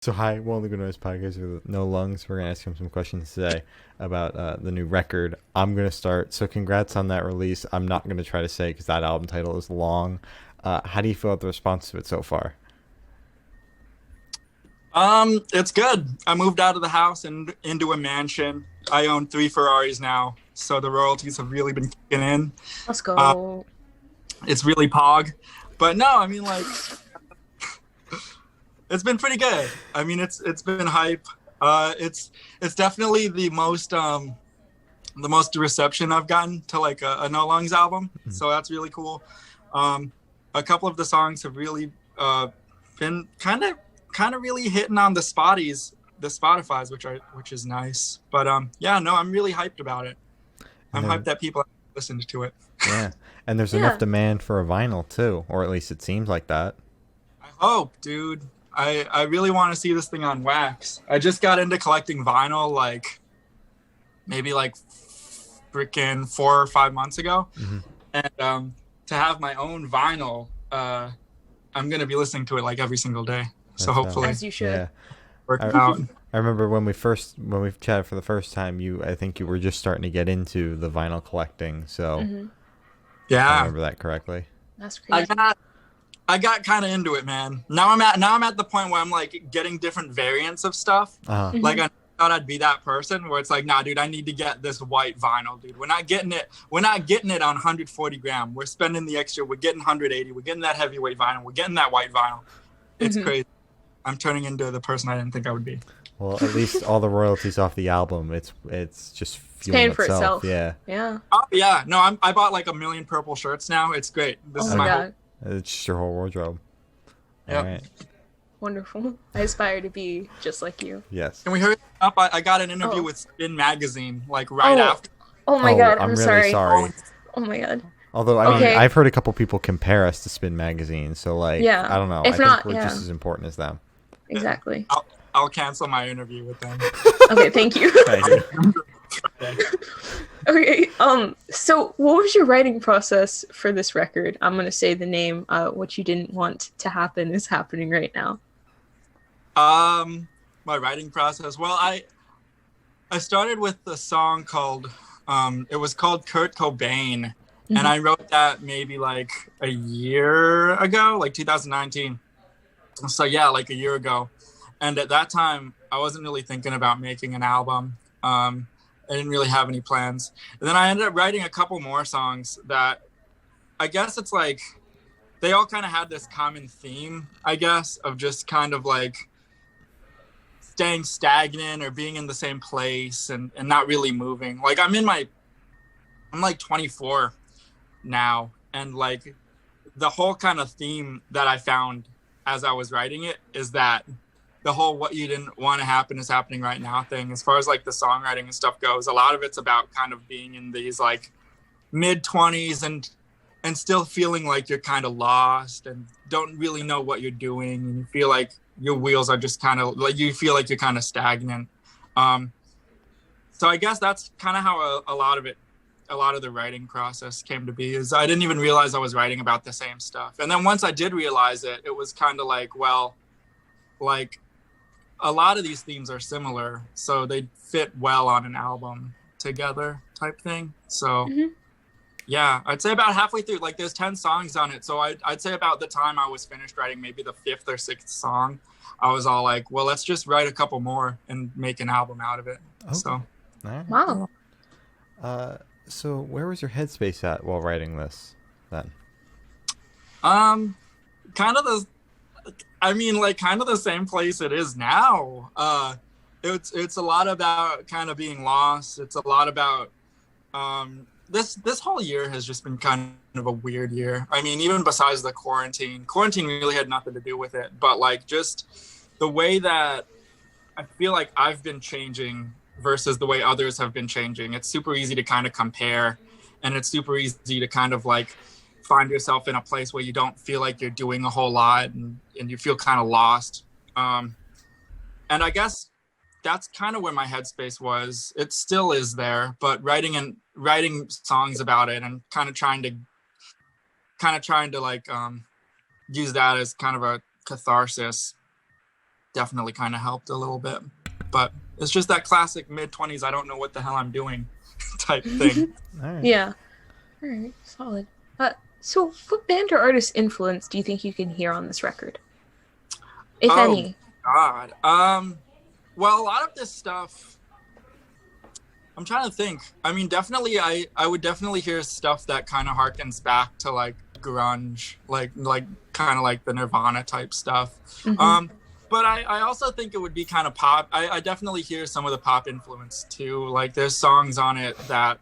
So hi, welcome to the Good Noise Podcast with No Lungs. We're gonna ask him some questions today about the new record. I'm gonna start. So congrats on that release. I'm not gonna try to say because that album title is long. How do you feel about the response to it so far? It's good. I moved out of the house and into a mansion. I own three Ferraris now, so the royalties have really been kicking in. Let's Uh, go. it's really pog, but no, I mean like it's been pretty good. I mean it's been hype. It's definitely the most reception I've gotten to like a No Lungs album, so that's really cool. Um, a couple of the songs have really been kind of really hitting on the Spotify's, which is nice. But yeah, no, I'm really hyped about it. And I'm there, hyped that people have listened to it. yeah, and there's enough Yeah. demand for a vinyl too, or at least it seems like that. I hope, dude. I really want to see this thing on wax. I just got into collecting vinyl like maybe like freaking 4 or 5 months ago, Mm-hmm. and to have my own vinyl, I'm gonna be listening to it like every single day. So That's hopefully As you should. Yeah, work I, out. I remember when we chatted for the first time. I think you were just starting to get into the vinyl collecting. So Hmm. I Yeah, remember that correctly. That's I crazy. got I got kind of into it, man. Now I'm at the point where I'm like getting different variants of stuff. Uh huh. Mhm. Like I thought I'd be that person where it's like, nah, dude, I need to get this white vinyl, dude. We're not getting it. We're not getting it on 140 gram. We're spending the extra. We're getting 180. We're getting that heavyweight vinyl. We're getting that white vinyl. It's Mhm. crazy. I'm turning into the person I didn't think I would be. Well, at least all the royalties off the album, it's just fueling paying for itself. Yeah, Yeah. Oh yeah, no, I bought like a million purple shirts now. It's great. This Oh is my my god. it's just your whole wardrobe. All Yep. right. Wonderful. I aspire to be just like you. Yes. Can we hurry up? I got an interview Oh. with Spin Magazine like right Oh. after. Oh my Oh, god. I'm I'm really sorry. sorry. Oh my god. Although I mean, Okay. I've heard a couple people compare us to Spin Magazine, so like, Yeah. I don't know. If I think not, we're yeah. just as important as them. Exactly. I'll cancel my interview with them. Okay. Thank you. Thank you. Okay. So, what was your writing process for this record? I'm gonna say the name. What you didn't want to happen is happening right now. My writing process. Well, I started with a song called it was called Kurt Cobain, Mhm. and I wrote that maybe like a year ago, like 2019. So yeah, like a year ago. And at that time, I wasn't really thinking about making an album. I didn't really have any plans. And then I ended up writing a couple more songs that I guess it's like they all kind of had this common theme, I guess, of just kind of like staying stagnant or being in the same place and not really moving. Like I'm like 24 now, and like the whole kind of theme that I found as I was writing it is that the whole what you didn't want to happen is happening right now thing. As far as like the songwriting and stuff goes, a lot of it's about kind of being in these like mid 20s and still feeling like you're kind of lost and don't really know what you're doing, and you feel like your wheels are just kind of like you feel like you're kind of stagnant. Um, so I guess that's kind of how a lot of the writing process came to be. Is I didn't even realize I was writing about the same stuff, and then once I did realize it, it was kind of like, well, like a lot of these themes are similar, so they fit well on an album together type thing. So Mhm. yeah, I'd say about halfway through, like there's 10 songs on it. So I'd say about the time I was finished writing maybe the fifth or sixth song, I was all like, well, let's just write a couple more and make an album out of it. Okay. So All right. Wow. So where was your headspace at while writing this then? kind of the I mean, like kind of the same place it is now. It's a lot about kind of being lost. It's a lot about this whole year has just been kind of a weird year. I mean, even besides the quarantine really had nothing to do with it. But like just the way that I feel like I've been changing versus the way others have been changing. It's super easy to kind of compare, and it's super easy to kind of like find yourself in a place where you don't feel like you're doing a whole lot and you feel kind of lost. And I guess that's kind of where my headspace was. It still is there, but writing songs about it and kind of trying to like use that as kind of a catharsis definitely kind of helped a little bit. But it's just that classic mid-20s, I don't know what the hell I'm doing type thing. All right. Yeah. All right, solid. So what band or artist influence do you think you can hear on this record, if Oh, any? God. Well, a lot of this stuff, I'm trying to think. I mean, definitely, I would definitely hear stuff that kind of harkens back to like grunge, like kind of like the Nirvana type stuff. Mhm. But I also think it would be kind of pop. I definitely hear some of the pop influence too. Like there's songs on it that,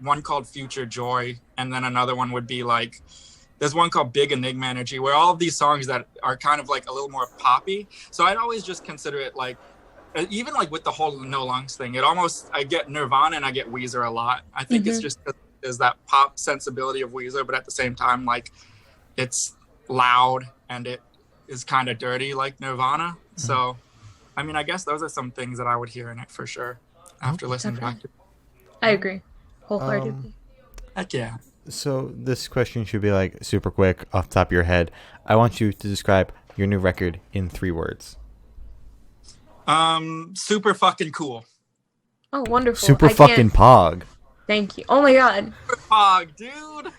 one called Future Joy, and then another one would be like, there's one called Big Enigma Energy, where all of these songs that are kind of like a little more poppy. So I'd always just consider it like, even like with the whole No Lungs thing, I get Nirvana and I get Weezer a lot. I think it's just there's that pop sensibility of Weezer, but at the same time, like it's loud and it is kind of dirty like Nirvana. So, I mean, I guess those are some things that I would hear in it for sure after listening back to it. I agree wholeheartedly. Heck yeah. So this question should be like super quick off the top of your head. I want you to describe your new record in 3 words. Super fucking cool. Oh, wonderful. Super I fucking can't- pog. Thank you. Oh my god. Super pog, dude.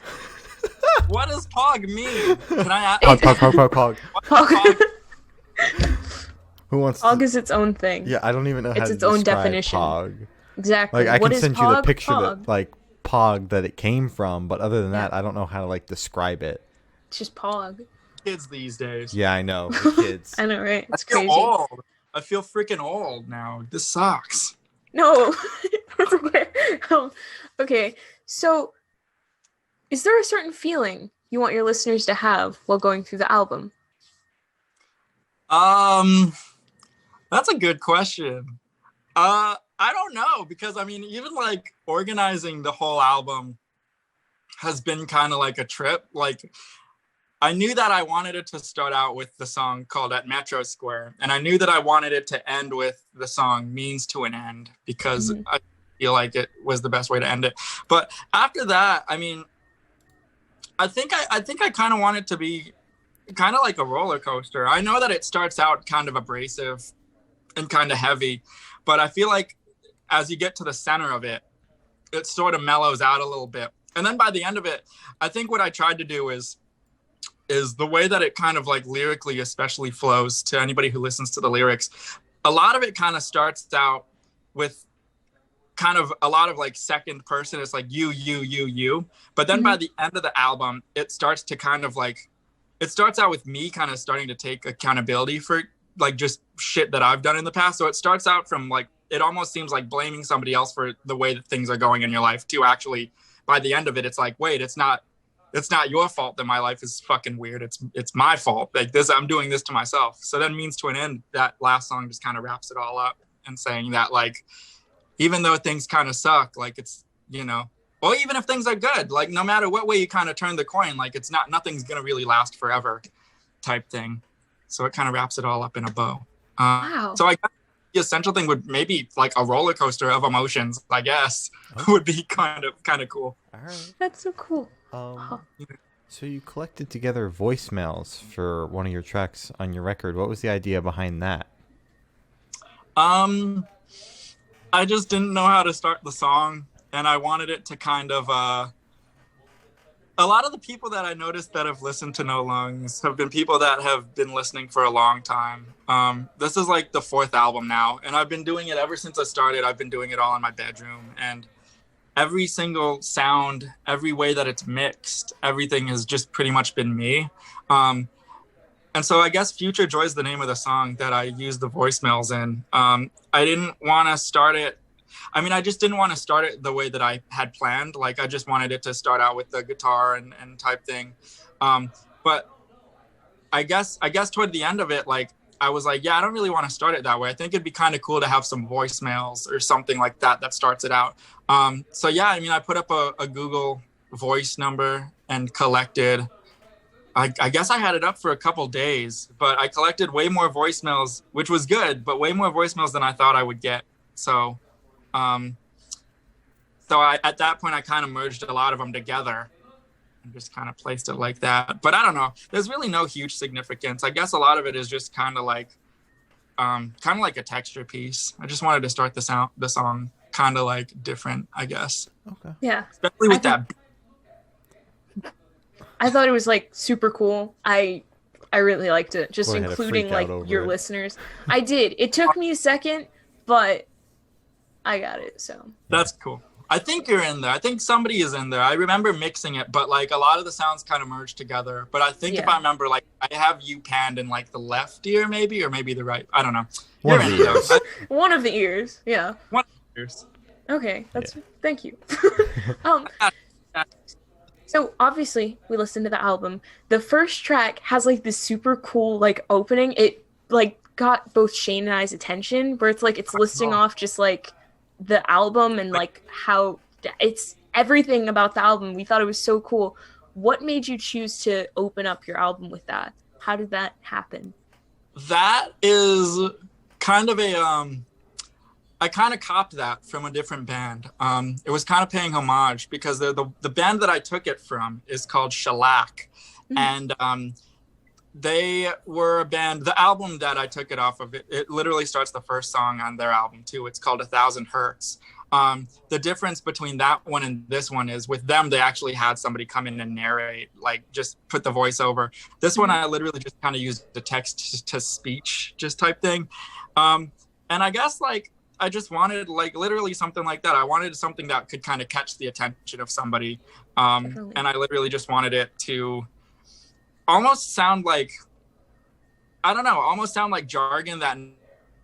What does pog mean? Can I ask? Pog. What does pog? Who wants Pog to... is its own thing. Yeah, I don't even know how It's to its own describe definition. pog. Exactly. Like I What can is send you the pog? picture Pog. that like pog that it came from, but other than that, Yeah. I don't know how to like describe it. It's just pog. Kids these days. Yeah, I know. The kids. I know, right? It's I feel crazy. old. I feel freaking old now. This sucks. No. That's okay. Okay. So, is there a certain feeling you want your listeners to have while going through the album? That's a good question. I don't know, because I mean, even like organizing the whole album has been kind of like a trip. Like I knew that I wanted it to start out with the song called At Metro Square, and I knew that I wanted it to end with the song Means to an End, because I feel like it was the best way to end it. But after that, I mean, I think I kind of want it to be kind of like a roller coaster. I know that it starts out kind of abrasive and kind of heavy, but I feel like as you get to the center of it, it sort of mellows out a little bit. And then by the end of it, I think what I tried to do is the way that it kind of like lyrically especially flows to anybody who listens to the lyrics. A lot of it kind of starts out with kind of a lot of like second person. It's like you. But then by the end of the album, it starts to kind of like, it starts out with me kind of starting to take accountability for like just shit that I've done in the past. So it starts out from like, it almost seems like blaming somebody else for the way that things are going in your life, to actually by the end of it, it's like, wait, it's not your fault that my life is fucking weird. It's my fault. Like this, I'm doing this to myself. So then Means to an End, that last song just kind of wraps it all up and saying that like, even though things kind of suck, like it's, you know, or even if things are good, like no matter what way you kind of turn the coin, like nothing's going to really last forever type thing. So it kind of wraps it all up in a bow. Wow. So I guess the essential thing would maybe like a roller coaster of emotions, I guess, would be kind of cool. All right. That's so cool. So you collected together voicemails for one of your tracks on your record. What was the idea behind that? I just didn't know how to start the song, and I wanted it to kind of a lot of the people that I noticed that have listened to No Lungs have been people that have been listening for a long time. This is like the 4th album now, and I've been doing it ever since I started. I've been doing it all in my bedroom, and every single sound, every way that it's mixed, everything has just pretty much been me. And so I guess Future Joy is the name of the song that I use the voicemails in. I didn't want to start it. I mean, I just didn't want to start it the way that I had planned. Like, I just wanted it to start out with the guitar and type thing. But I guess toward the end of it, like, I was like, yeah, I don't really want to start it that way. I think it'd be kind of cool to have some voicemails or something like that starts it out. So yeah, I mean, I put up a Google Voice number and collected, I guess I had it up for a couple days, but I collected way more voicemails, which was good, but way more voicemails than I thought I would get. So, at that point, I kind of merged a lot of them together and just kind of placed it like that. But I don't know. There's really no huge significance. I guess a lot of it is just kind of like kind of like a texture piece. I just wanted to start the song kind of like different, I guess. Okay. Yeah. Especially with that. I thought it was like super cool. I really liked it, just Boy, I had to including freak out like over your it. listeners. I did. It took me a second, but I got it. So That's cool. I think you're in there. I think somebody is in there. I remember mixing it, but like a lot of the sounds kind of merged together. But I think if Yeah. I remember, like I have you panned in like the left ear maybe, or maybe the right. I don't know. One You're of in the there. ears. one of the ears. Yeah. One of the ears. Okay. That's thank you. um. So obviously we listened to the album. The first track has like this super cool like opening. It like got both Shane and I's attention, where it's like it's listing off just like the album and like how it's everything about the album. We thought it was so cool. What made you choose to open up your album with that? How did that happen? That is kind of a I kind of copped that from a different band. It was kind of paying homage because the band that I took it from is called Shellac. And they were a band. The album that I took it off of, it literally starts the first song on their album too. It's called 1,000 Hertz. The difference between that one and this one is with them, they actually had somebody come in and narrate, like just put the voiceover. This one, I literally just kind of used the text to speech just type thing. And I guess like, I just wanted like literally something like that. I wanted something that could kind of catch the attention of somebody. And I literally just wanted it to almost sound like, I don't know, almost sound like jargon that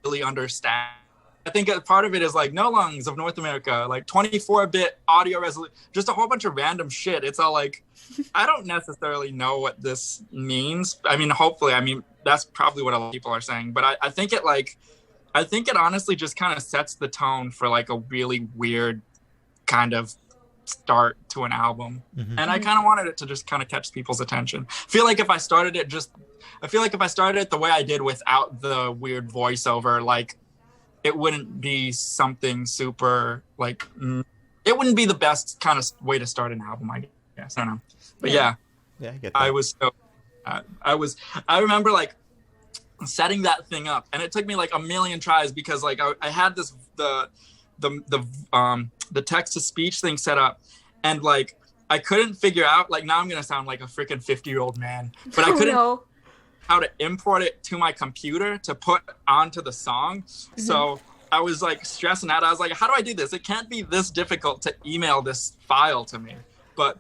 really understand. I think part of it is like No Lungs of North America, like 24-bit audio resolution, just a whole bunch of random shit. It's all like, I don't necessarily know what this means. I mean, hopefully, I mean, that's probably what a lot of people are saying. But I think it honestly just kind of sets the tone for like a really weird kind of start to an album. And I kind of wanted it to just kind of catch people's attention. I feel like if I started it the way I did without the weird voiceover, like it wouldn't be something super like, it wouldn't be the best kind of way to start an album, I guess. I don't know. But yeah, I get that. I was so, I remember like setting that thing up, and it took me like a million tries because like I had this the text to speech thing set up, and like I couldn't figure out, like now I'm gonna sound like a freaking 50-year-old man, but I couldn't how to import it to my computer to put onto the song. So I was like stressing out. I was like, how do I do this? It can't be this difficult to email this file to me. But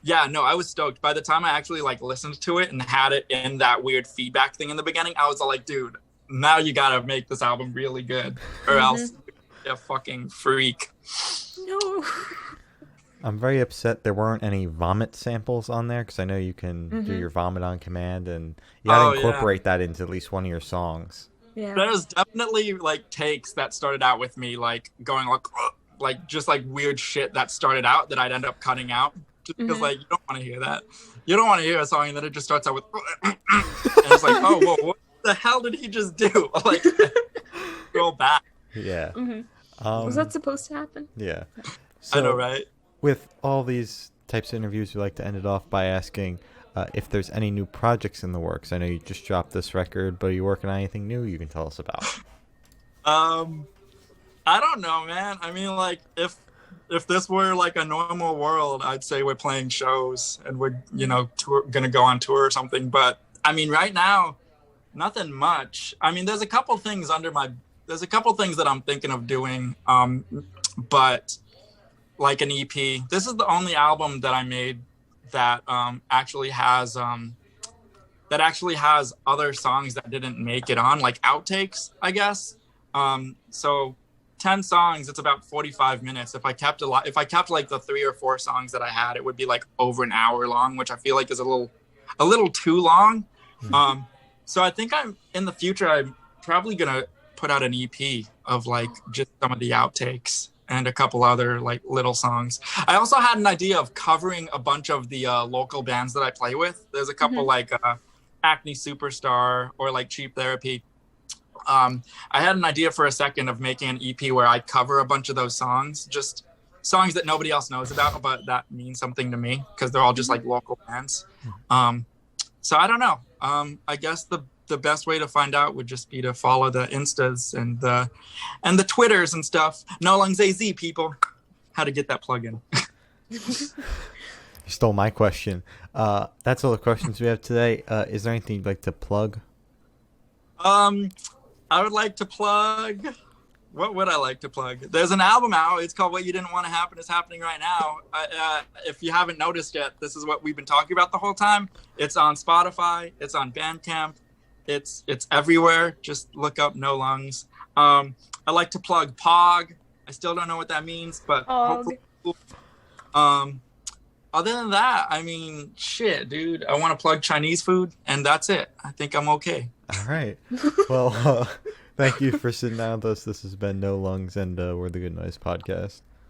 yeah, no, I was stoked. By the time I actually like listened to it and had it in that weird feedback thing in the beginning, I was all like, dude, now you gotta make this album really good, or else you're a fucking freak. No. I'm very upset there weren't any vomit samples on there, because I know you can do your vomit on command, and you gotta incorporate that into at least one of your songs. Yeah. There's definitely like takes that started out with me like going like just like weird shit that started out that I'd end up cutting out. Just because like you don't want to hear that. You don't want to hear a song that it just starts out with and it's like, oh whoa, what the hell did he just do? Like go back. Yeah. Was that supposed to happen? Yeah. I know, right? With all these types of interviews, we like to end it off by asking if there's any new projects in the works. I know you just dropped this record, but are you working on anything new you can tell us about? I don't know, man. I mean, like if this were like a normal world, I'd say we're playing shows and we're, you know, gonna go on tour or something. But I mean, right now, nothing much. I mean, there's a couple things that I'm thinking of doing. But like an EP. This is the only album that I made that actually has other songs that didn't make it on, like outtakes, I guess. So 10 songs, it's about 45 minutes. If I kept like the 3 or 4 songs that I had, it would be like over an hour long, which I feel like is a little too long. So I think in the future, I'm probably gonna put out an EP of like just some of the outtakes and a couple other like little songs. I also had an idea of covering a bunch of the local bands that I play with. There's a couple like Acne Superstar or like Cheap Therapy. I had an idea for a second of making an EP where I cover a bunch of those songs, just songs that nobody else knows about, but that means something to me because they're all just like local bands. So I don't know. I guess the the best way to find out would just be to follow the Instas and the Twitters and stuff. No Lungs AZ, people. How to get that plug in. You stole my question. That's all the questions we have today. Is there anything you'd like to plug? I would like to plug. What would I like to plug? There's an album out. It's called What You Didn't Want to Happen Is Happening Right Now. If you haven't noticed yet, this is what we've been talking about the whole time. It's on Spotify. It's on Bandcamp. It's everywhere. Just look up No Lungs. I like to plug Pog. I still don't know what that means, but hopefully. Other than that, I mean, shit, dude. I want to plug Chinese food, and that's it. I think I'm okay. All right. Well, thank you for sitting down with us. This has been No Lungs, and we're the Good Noise Podcast.